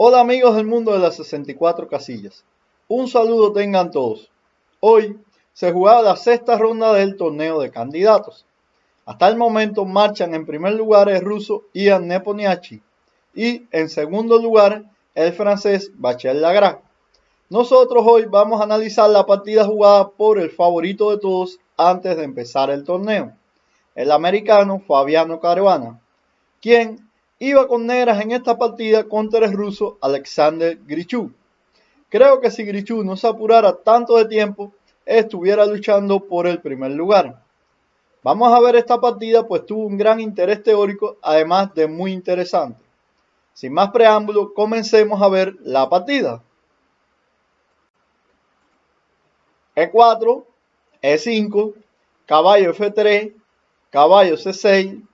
Hola amigos del mundo de las 64 casillas. Un saludo tengan todos. Hoy se jugaba la sexta ronda del torneo de candidatos. Hasta el momento marchan en primer lugar el ruso Ian Nepomniachtchi y en segundo lugar el francés Bachel Lagrave. Nosotros hoy vamos a analizar la partida jugada por el favorito de todos antes de empezar el torneo, el americano Fabiano Caruana, quien iba con negras en esta partida contra el ruso Alexander Grichuk. Creo que si Grichuk no se apurara tanto de tiempo, estuviera luchando por el primer lugar. Vamos a ver esta partida, pues tuvo un gran interés teórico, además de muy interesante. Sin más preámbulo, comencemos a ver la partida. E4, E5, caballo F3, caballo C6,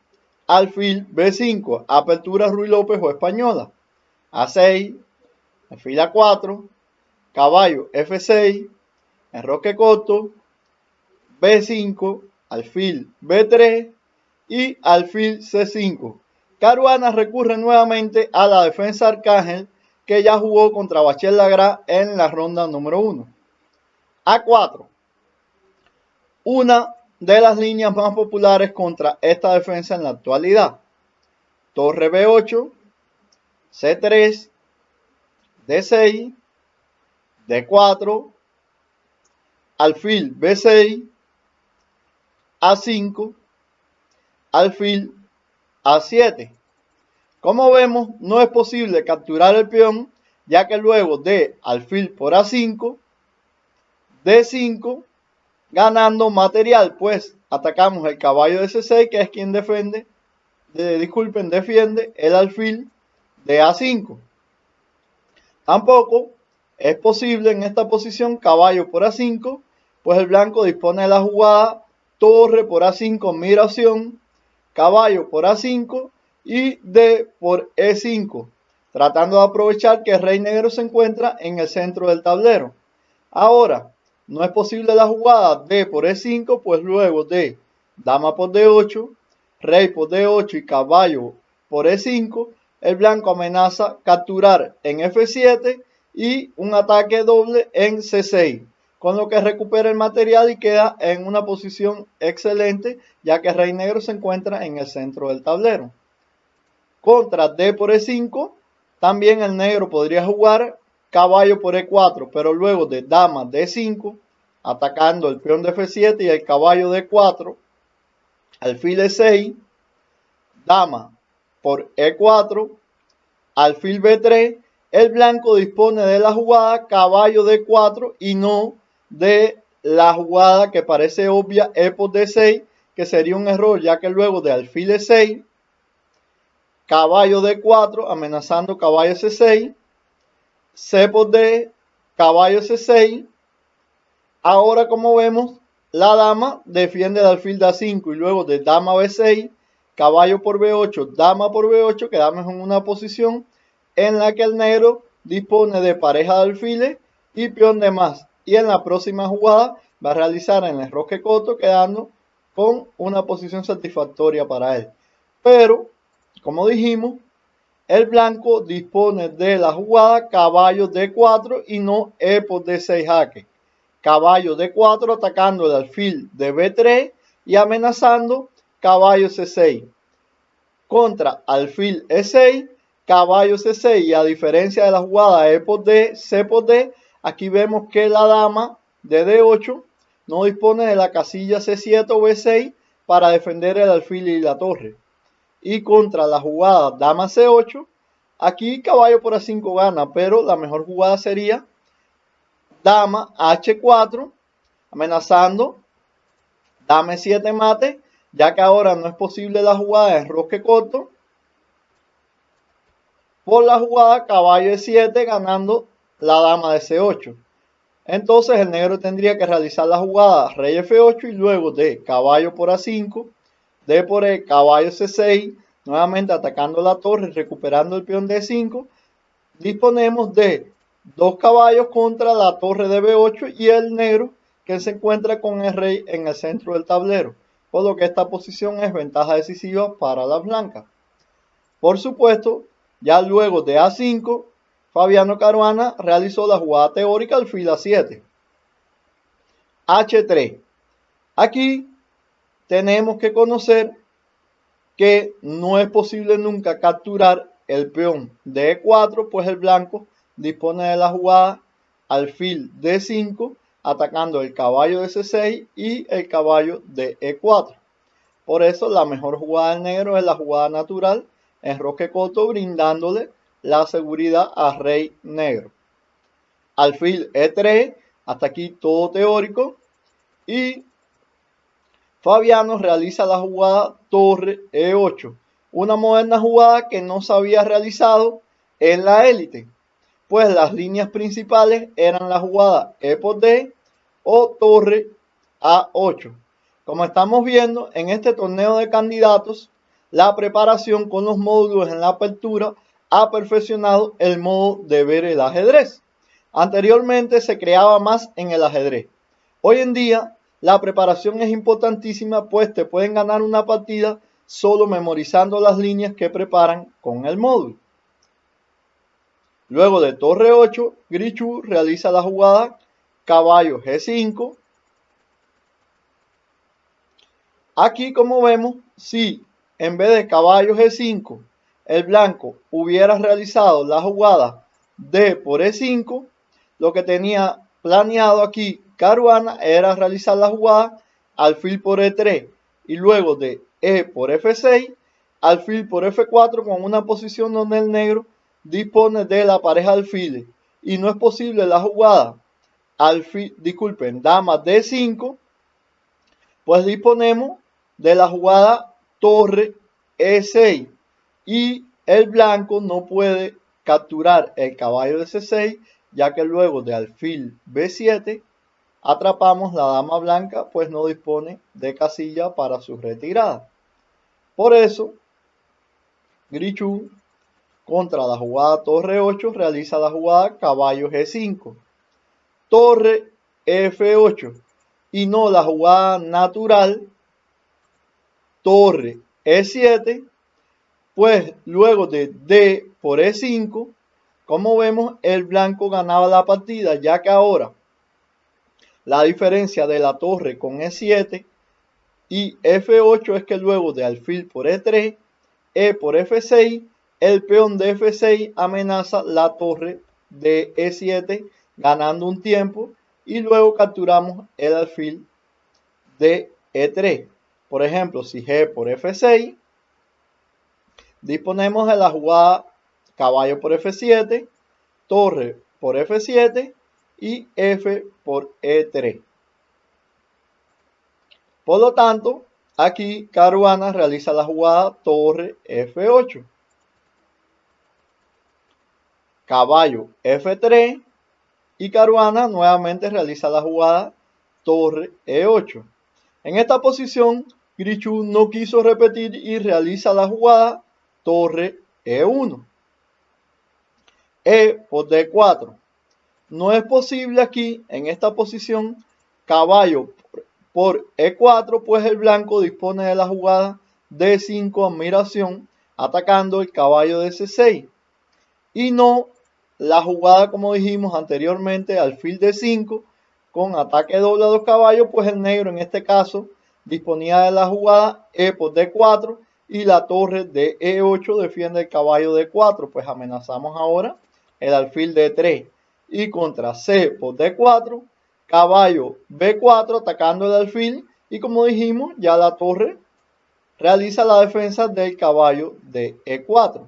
alfil B5, apertura Ruy López o española. A6, alfil A4, caballo F6, enroque corto, B5, alfil B3 y alfil C5. Caruana recurre nuevamente a la defensa Arcángel que ya jugó contra Bachel Lagrave en la ronda número 1. A4, una de las líneas más populares contra esta defensa en la actualidad. Torre B8, C3, D6, D4, alfil B6, A5, alfil A7. Como vemos, no es posible capturar el peón, ya que luego de alfil por A5, D5, ganando material, pues atacamos el caballo de C6, que es quien defiende el alfil de A5. Tampoco es posible en esta posición caballo por A5, pues el blanco dispone de la jugada torre por A5 migración, caballo por A5 y D por E5, tratando de aprovechar que el rey negro se encuentra en el centro del tablero. Ahora, no es posible la jugada D por E5, pues luego de dama por D8, rey por D8 y caballo por E5, el blanco amenaza capturar en F7 y un ataque doble en C6, con lo que recupera el material y queda en una posición excelente, ya que el rey negro se encuentra en el centro del tablero. Contra D por E5, también el negro podría jugar caballo por E4, pero luego de dama D5, atacando el peón de F7 y el caballo D4, alfil E6, dama por E4, alfil B3, el blanco dispone de la jugada caballo D4 y no de la jugada que parece obvia E por D6, que sería un error, ya que luego de alfil E6, caballo D4 amenazando caballo C6, C por D, caballo C6. Ahora, como vemos, la dama defiende el alfil de A5 y luego de dama B6, caballo por B8, dama por B8, quedamos en una posición en la que el negro dispone de pareja de alfiles y peón de más. Y en la próxima jugada va a realizar en el enroque corto, quedando con una posición satisfactoria para él. Pero, como dijimos, el blanco dispone de la jugada caballo D4 y no E por D6 jaque. Caballo D4 atacando el alfil de B3 y amenazando caballo C6. Contra alfil E6, caballo C6 y a diferencia de la jugada E por D, C por D, aquí vemos que la dama de D8 no dispone de la casilla C7 o B6 para defender el alfil y la torre. Y contra la jugada dama C8, aquí caballo por A5 gana, pero la mejor jugada sería dama H4, amenazando dama E7 mate, ya que ahora no es posible la jugada de enroque corto, por la jugada caballo E7 ganando la dama de C8. Entonces el negro tendría que realizar la jugada rey F8 y luego de caballo por A5, D por E, caballo C6, nuevamente atacando la torre y recuperando el peón D5, disponemos de dos caballos contra la torre de B8 y el negro que se encuentra con el rey en el centro del tablero, por lo que esta posición es ventaja decisiva para las blancas. Por supuesto, ya luego de A5, Fabiano Caruana realizó la jugada teórica alfil A7. H3. Aquí tenemos que conocer que no es posible nunca capturar el peón de E4, pues el blanco dispone de la jugada alfil D5, atacando el caballo de C6 y el caballo de E4. Por eso la mejor jugada del negro es la jugada natural, enroque corto, brindándole la seguridad a rey negro. Alfil E3, hasta aquí todo teórico, y Fabiano realiza la jugada torre E8, una moderna jugada que no se había realizado en la élite, pues las líneas principales eran la jugada E por D o torre A8. Como estamos viendo en este torneo de candidatos, la preparación con los módulos en la apertura ha perfeccionado el modo de ver el ajedrez. Anteriormente se creaba más en el ajedrez. Hoy en día la preparación es importantísima, pues te pueden ganar una partida solo memorizando las líneas que preparan con el módulo. Luego de torre 8, Gris-Chu realiza la jugada caballo G5. Aquí, como vemos, si en vez de caballo G5 el blanco hubiera realizado la jugada D por E5, lo que tenía planeado aquí Caruana era realizar la jugada alfil por E3 y luego de E por F6, alfil por F4 con una posición donde el negro dispone de la pareja alfiles y no es posible la jugada dama D5, pues disponemos de la jugada torre E6 y el blanco no puede capturar el caballo de C6, ya que luego de alfil B7 atrapamos la dama blanca, pues no dispone de casilla para su retirada. Por eso, Gris-Chu contra la jugada torre 8 realiza la jugada caballo G5, torre F8 y no la jugada natural torre E7, pues luego de D por E5, como vemos, el blanco ganaba la partida, ya que ahora la diferencia de la torre con E7 y F8 es que luego de alfil por E3, E por F6, el peón de F6 amenaza la torre de E7 ganando un tiempo y luego capturamos el alfil de E3. Por ejemplo, si G por F6, disponemos de la jugada caballo por F7, torre por F7 y F por E3. Por lo tanto, aquí Caruana realiza la jugada torre F8, caballo F3 y Caruana nuevamente realiza la jugada torre E8. En esta posición, Gris-Chu no quiso repetir y realiza la jugada torre E1. E por D4. No es posible aquí, en esta posición, caballo por E4, pues el blanco dispone de la jugada D5 admiración, atacando el caballo de C6. Y no la jugada, como dijimos anteriormente, alfil D5, con ataque doble a los caballos, pues el negro en este caso disponía de la jugada E por D4 y la torre de E8 defiende el caballo D4, pues amenazamos ahora el alfil D3 y contra C por D4, caballo B4 atacando el alfil y como dijimos ya la torre realiza la defensa del caballo de E4.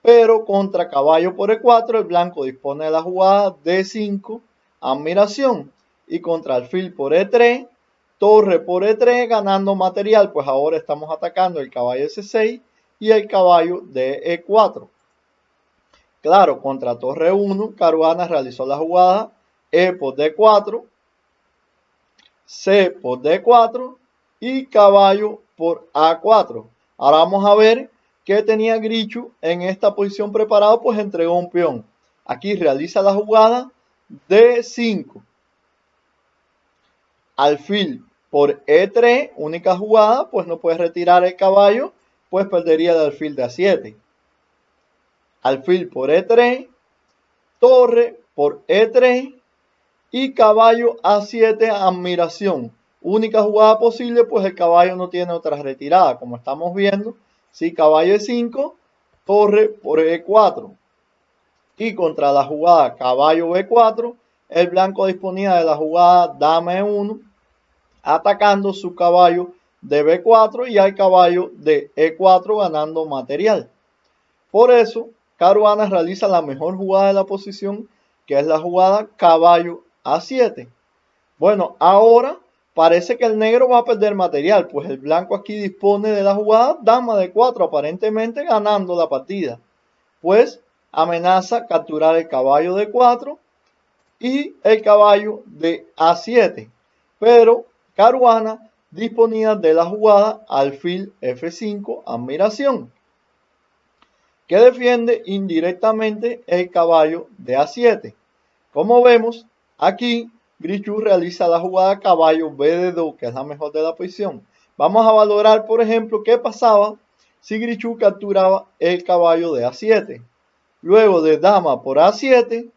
Pero contra caballo por E4 el blanco dispone de la jugada D5 admiración y contra alfil por E3 torre por E3 ganando material, pues ahora estamos atacando el caballo de C6 y el caballo de E4. Claro, contra torre 1 Caruana realizó la jugada E por D4, C por D4 y caballo por A4. Ahora vamos a ver qué tenía Gris-Chu en esta posición preparado, pues entregó un peón. Aquí realiza la jugada D5. Alfil por E3, única jugada, pues no puede retirar el caballo, pues perdería el alfil de A7. Alfil por E3, torre por E3 y caballo A7 admiración. Única jugada posible, pues el caballo no tiene otra retirada, como estamos viendo. Si caballo E5, torre por E4. Y contra la jugada caballo B4, el blanco disponía de la jugada dama E1, atacando su caballo de B4 y al caballo de E4 ganando material. Por eso, Caruana realiza la mejor jugada de la posición, que es la jugada caballo A7. Bueno, ahora parece que el negro va a perder material, pues el blanco aquí dispone de la jugada dama de 4, aparentemente ganando la partida. Pues amenaza capturar el caballo de 4 y el caballo de A7. Pero Caruana disponía de la jugada alfil F5, admiración, que defiende indirectamente el caballo de A7. Como vemos, aquí Gris-Chu realiza la jugada caballo B de 2, que es la mejor de la posición. Vamos a valorar, por ejemplo, qué pasaba si Gris-Chu capturaba el caballo de A7. Luego de dama por A7,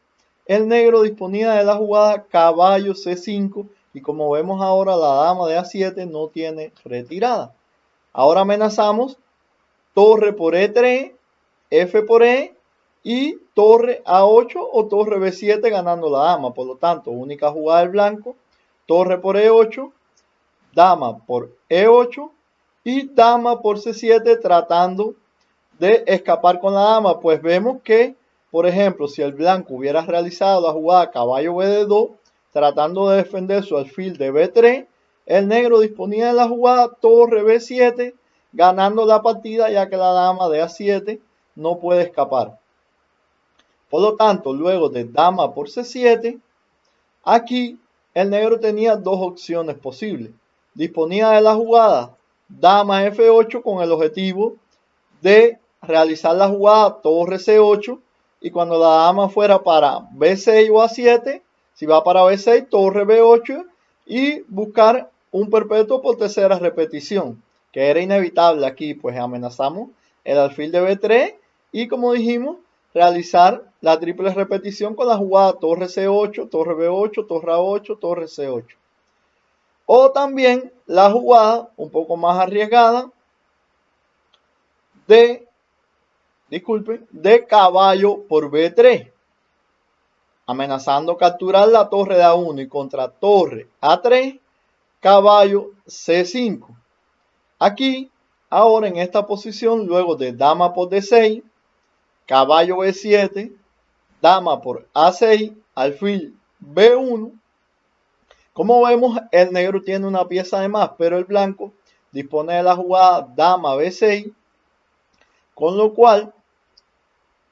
el negro disponía de la jugada caballo C5 y como vemos ahora la dama de A7 no tiene retirada. Ahora amenazamos torre por E3, F por E y torre A8 o torre B7 ganando la dama. Por lo tanto, única jugada del blanco, torre por E8, dama por E8 y dama por C7 tratando de escapar con la dama. Pues vemos que, por ejemplo, si el blanco hubiera realizado la jugada caballo B de 2, tratando de defender su alfil de B3, el negro disponía de la jugada torre B7, ganando la partida ya que la dama de A7 no puede escapar. Por lo tanto, luego de dama por C7, aquí el negro tenía dos opciones posibles. Disponía de la jugada dama F8 con el objetivo de realizar la jugada torre C8 y cuando la dama fuera para B6 o A7, si va para B6, torre B8 y buscar un perpetuo por tercera repetición, que era inevitable aquí, pues amenazamos el alfil de B3 y como dijimos, realizar la triple repetición con la jugada torre C8, torre B8, torre A8, torre C8. O también la jugada un poco más arriesgada de caballo por B3, amenazando capturar la torre de A1 y contra torre A3, caballo C5. Aquí, ahora en esta posición, luego de dama por D6, caballo B7, dama por A6, alfil B1. Como vemos, el negro tiene una pieza de más, pero el blanco dispone de la jugada dama B6, con lo cual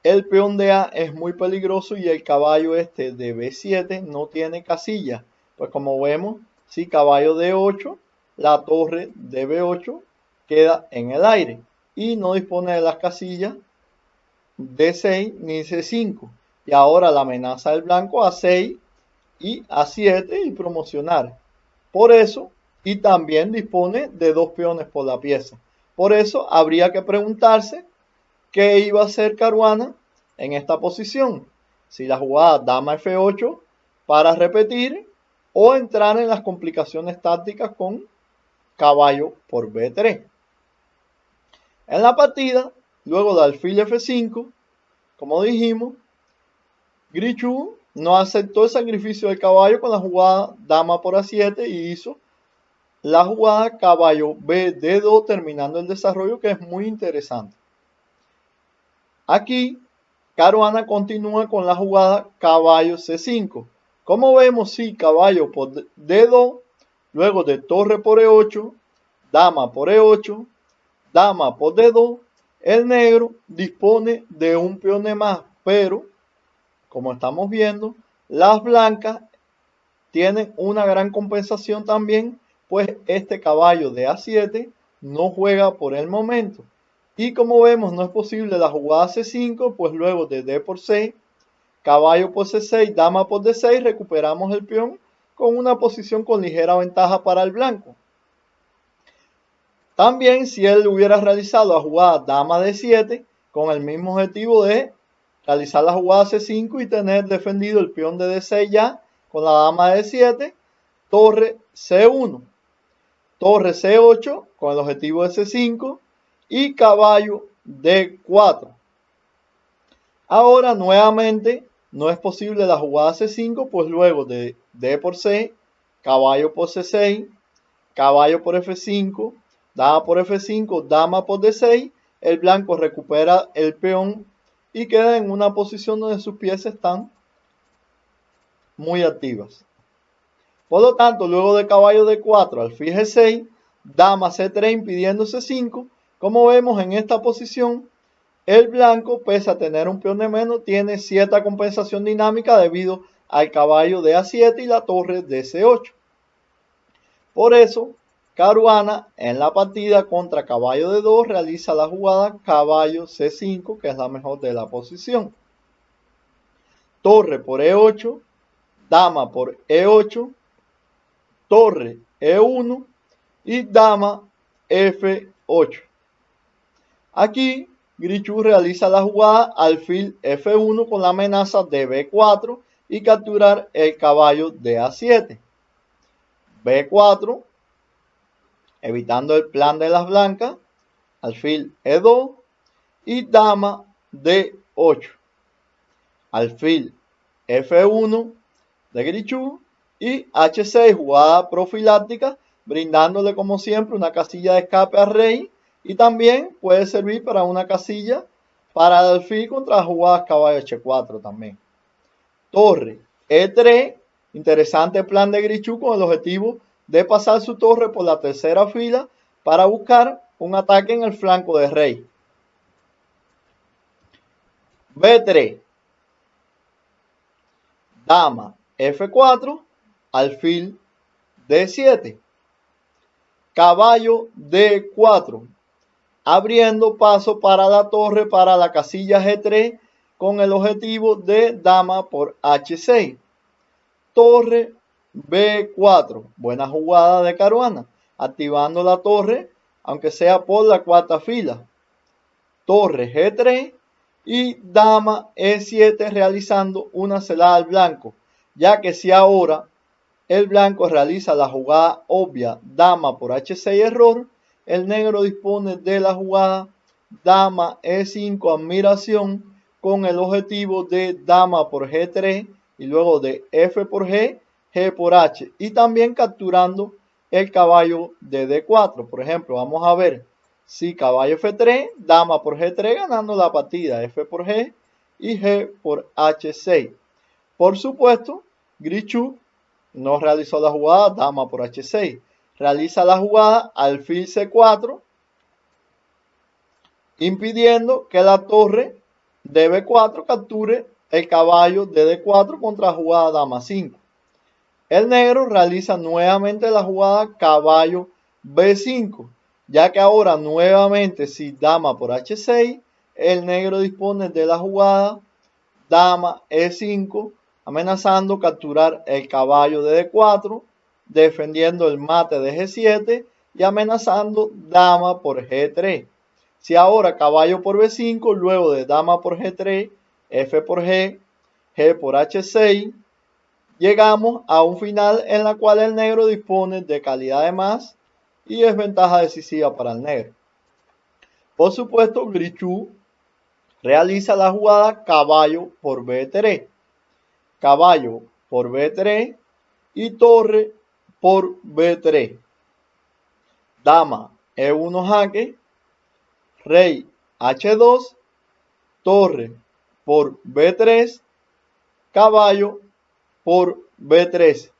el peón de A es muy peligroso y el caballo este de B7 no tiene casilla. Pues como vemos, si caballo D8, la torre de B8 queda en el aire y no dispone de las casillas D6 ni C5. Y ahora la amenaza del blanco A6 y A7 y promocionar. Por eso, y también dispone de dos peones por la pieza. Por eso habría que preguntarse qué iba a hacer Caruana en esta posición. Si la jugada dama F8 para repetir o entrar en las complicaciones tácticas con caballo por B3. En la partida, luego de alfil F5, como dijimos, Gris-Chu no aceptó el sacrificio del caballo con la jugada dama por A7 y hizo la jugada caballo B D2 terminando el desarrollo, que es muy interesante. Aquí Caruana continúa con la jugada caballo C5. Como vemos, si caballo por D2, luego de torre por E8, dama por E8, dama por D2, el negro dispone de un peón de más, pero como estamos viendo, las blancas tienen una gran compensación también, pues este caballo de A7 no juega por el momento. Y como vemos, no es posible la jugada C5, pues luego de D por C, caballo por C6, dama por D6, recuperamos el peón con una posición con ligera ventaja para el blanco. También si él hubiera realizado la jugada dama D7, con el mismo objetivo de realizar la jugada C5 y tener defendido el peón de D6 ya con la dama de D7, torre C1, torre C8 con el objetivo de C5 y caballo D4. Ahora nuevamente no es posible la jugada C5, pues luego de D por C, caballo por C6, caballo por F5, dama por F5, dama por D6, el blanco recupera el peón y queda en una posición donde sus piezas están muy activas. Por lo tanto, luego de caballo D4, alfil G6, dama C3 impidiendo C5, como vemos en esta posición, el blanco, pese a tener un peón de menos, tiene cierta compensación dinámica debido al caballo de A7 y la torre de C8. Por eso, Caruana en la partida contra caballo de 2 realiza la jugada caballo C5, que es la mejor de la posición. Torre por E8, dama por E8, torre E1 y dama F8. Aquí Grichuk realiza la jugada alfil F1 con la amenaza de B4 y capturar el caballo de A7. B4, evitando el plan de las blancas, alfil E2 y dama D8. Alfil F1 de Grichuk y H6, jugada profiláctica, brindándole como siempre una casilla de escape al rey. Y también puede servir para una casilla para el alfil contra jugadas caballo H4 también. Torre E3, interesante plan de Grichuk con el objetivo de pasar su torre por la tercera fila para buscar un ataque en el flanco de rey. B3, dama F4, alfil D7, caballo D4. Abriendo paso para la torre para la casilla G3 con el objetivo de dama por H6. Torre B4, buena jugada de Caruana, activando la torre, aunque sea por la cuarta fila. Torre G3 y dama E7 realizando una celada al blanco, ya que si ahora el blanco realiza la jugada obvia dama por H6 error, el negro dispone de la jugada dama E5 admiración con el objetivo de dama por G3 y luego de F por G, G por H y también capturando el caballo de D4. Por ejemplo, vamos a ver si caballo F3, dama por G3 ganando la partida, F por G y G por H6. Por supuesto, Grichuk no realizó la jugada dama por H6. Realiza la jugada alfil C4, impidiendo que la torre de B4 capture el caballo de D4 contra la jugada dama 5. El negro realiza nuevamente la jugada caballo B5, ya que ahora nuevamente si dama por H6, el negro dispone de la jugada dama E5, amenazando capturar el caballo de D4, defendiendo el mate de G7 y amenazando dama por G3. Si ahora caballo por B5, luego de dama por G3, F por G, G por H6, llegamos a un final en la cual el negro dispone de calidad de más y es ventaja decisiva para el negro. Por supuesto, Grichuk realiza la jugada caballo por B3, caballo por B3 y torre por B3. Dama E1 jaque, rey H2, torre por B3, caballo por B3.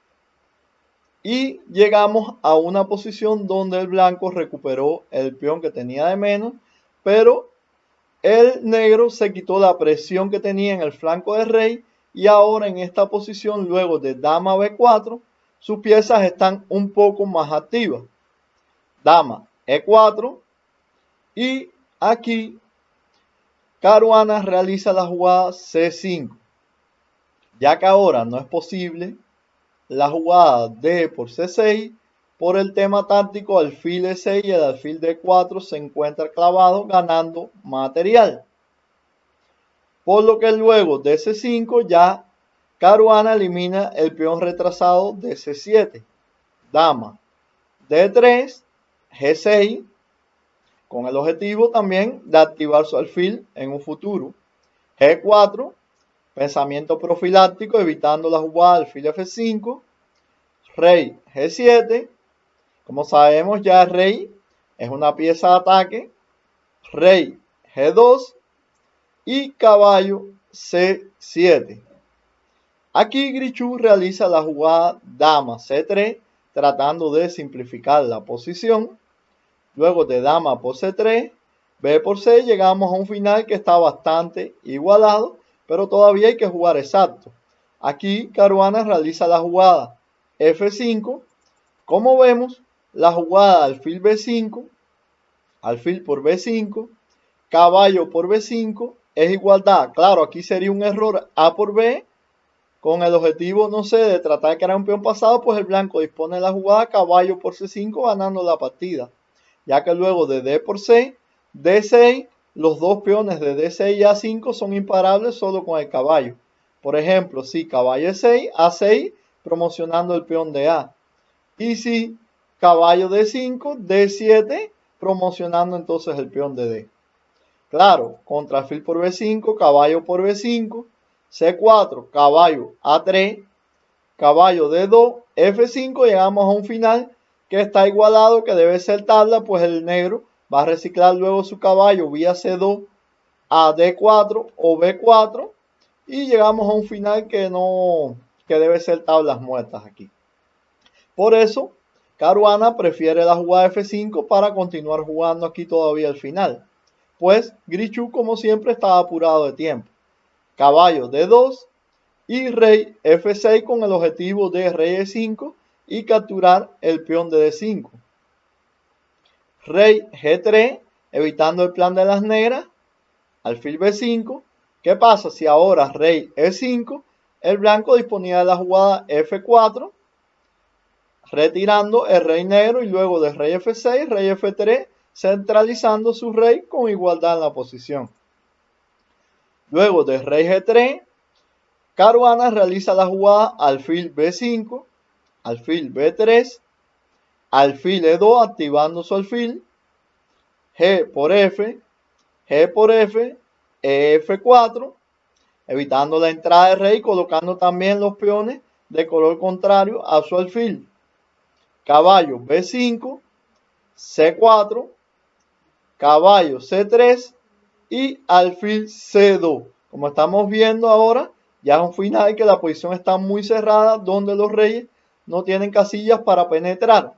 Y llegamos a una posición donde el blanco recuperó el peón que tenía de menos, pero el negro se quitó la presión que tenía en el flanco de rey y ahora en esta posición, luego de dama B4, sus piezas están un poco más activas. Dama E4 y aquí Caruana realiza la jugada C5, ya que ahora no es posible la jugada D por C6 por el tema táctico alfil E6 y el alfil D4 se encuentra clavado ganando material. por lo que luego de C5 ya Caruana elimina el peón retrasado de C7. Dama D3, G6, con el objetivo también de activar su alfil en un futuro. G4, pensamiento profiláctico, evitando la jugada alfil F5. Rey G7, como sabemos ya el rey es una pieza de ataque. Rey G2 y caballo C7. Aquí Grishow realiza la jugada dama C3, tratando de simplificar la posición. Luego de dama por C3, B por C, llegamos a un final que está bastante igualado, pero todavía hay que jugar exacto. Aquí Caruana realiza la jugada F5. Como vemos, la jugada alfil B5, alfil por B5, caballo por B5 es igualdad. Claro, aquí sería un error A por B, con el objetivo, no sé, de tratar de crear un peón pasado, pues el blanco dispone de la jugada caballo por C5 ganando la partida. Ya que luego de D por C, D6, los dos peones de D6 y A5 son imparables solo con el caballo. Por ejemplo, si caballo E6, A6, promocionando el peón de A. Y si caballo D5, D7, promocionando entonces el peón de D. Claro, contra alfil por B5, caballo por B5, C4, caballo A3, caballo D2, F5, llegamos a un final que está igualado, que debe ser tabla, pues el negro va a reciclar luego su caballo vía C2 a D4 o B4 y llegamos a un final que debe ser tablas muertas aquí. Por eso, Caruana prefiere la jugada F5 para continuar jugando aquí todavía al final, pues Grishow como siempre estaba apurado de tiempo. Caballo D2 y rey F6 con el objetivo de rey E5 y capturar el peón de D5. Rey G3, evitando el plan de las negras, alfil B5. ¿Qué pasa si ahora rey E5? El blanco disponía de la jugada F4, retirando el rey negro y luego de rey F6, rey F3, centralizando su rey con igualdad en la posición. Luego de rey G3, Caruana realiza la jugada alfil B5, alfil B3, alfil E2 activando su alfil, G por F, F4, evitando la entrada de rey, colocando también los peones de color contrario a su alfil. Caballo B5, C4, caballo C3 y alfil C2. Como estamos viendo ahora, ya es un final que la posición está muy cerrada, donde los reyes no tienen casillas para penetrar.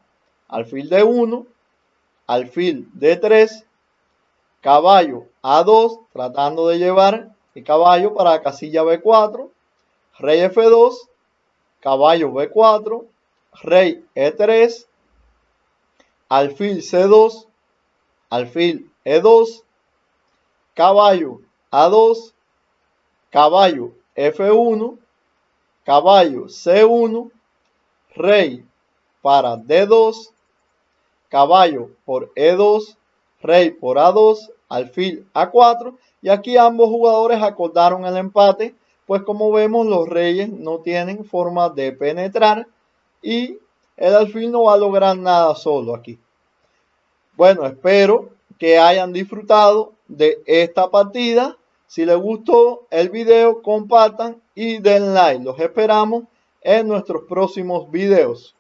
Alfil D1, alfil D3, caballo A2, tratando de llevar el caballo para la casilla B4, rey F2, caballo B4, rey E3, alfil C2, alfil E2, caballo A2, caballo F1, caballo C1, rey para D2, caballo por E2, rey por A2, alfil A4, y aquí ambos jugadores acordaron el empate, pues como vemos los reyes no tienen forma de penetrar y el alfil no va a lograr nada solo aquí. Bueno, espero que hayan disfrutado de esta partida. Si les gustó el video, compartan y den like. Los esperamos en nuestros próximos videos.